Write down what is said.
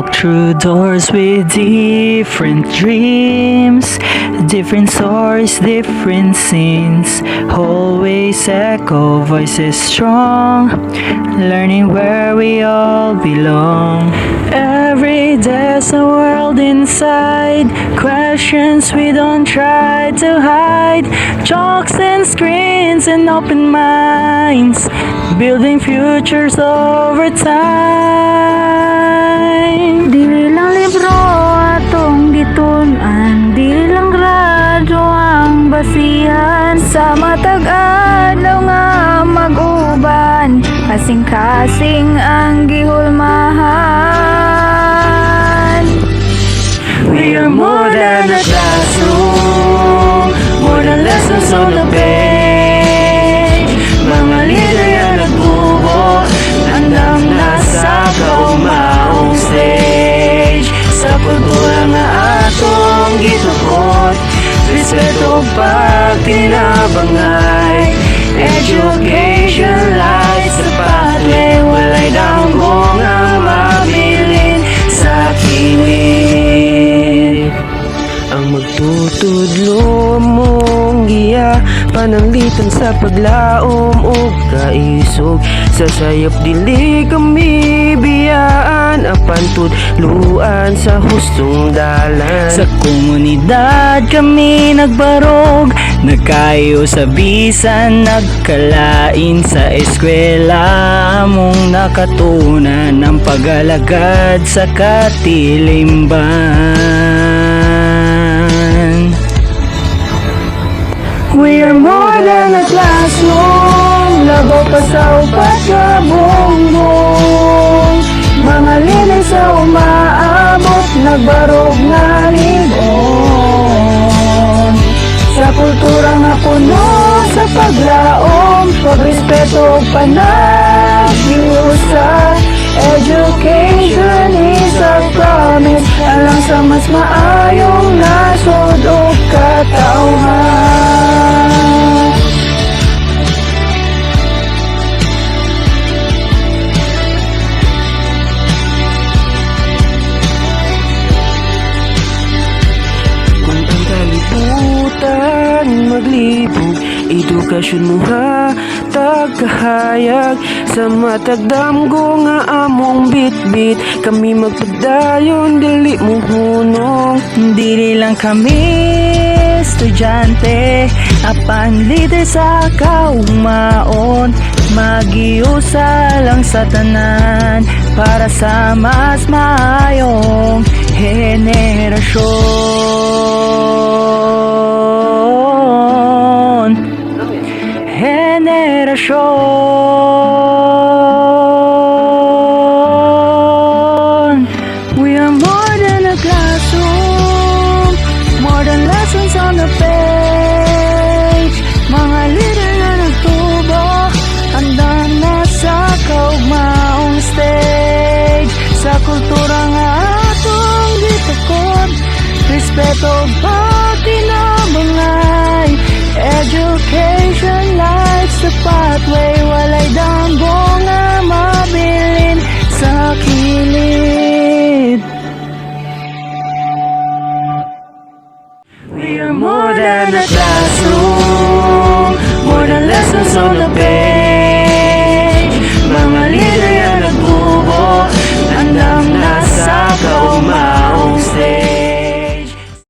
walk through doors with different dreams, different stories, different scenes. Always echo voices strong, learning where we all belong. Every day's a world inside, questions we don't try to hide. Chalks and screens and open minds, building futures over time. Dili lang libro atong gitunan, dili lang radyo ang basihan. Sa matag adlaw nga mag-uban, kasing-kasing ang gihulmahan. We are more than a classroom, more than lessons on the page. Mga leader yan nagbubo, nandang nasa kaumaong stage. Sa kultura nga atong gitukod, respeto pagtinabangay. Education lies sa pathway, walay danggong ang mabilin sa kiwid. Ang magtutudlo mong giya, pananglitan sa paglaom o kaisog. Sa sayop dili kami biyaan, apan tudluan sa hustong dalan. Sa komunidad kami nagbarog, nagkayo sa bisan, nagkalain sa eskwela. Mong nakatunan ang pag-alagad sa katilimban. We are more than a classroom, labaw pa sa upat ka bongbong. Mga linig sa umaabot, nagbarog na libon. Sa kultura nga puno sa paglaom, pagrespeto o panag-iusa. Education is our promise, alang sa mas maayong nasod o katauhan. Kung ang kalibutan maglibog, edukasyon mo ha tagkahayag. Sa matagdamgo nga among bitbit, kami magpadayon dili mo hunong. Dili lang kami estudyante, apan leader sa kaugmaon. Magiusa lang sa tanan, para sa mas maayong henerasyon. We are more than a classroom, more than lessons on the page. Mga leader na nagtubo, andang nasa kaugmaong stage. Sa kultura nga atong gitukod, respeto pagtinabangay. Education lights the pathway, walay danggong nga mabilin sa kilid. We are more than a classroom, more than lessons on the page.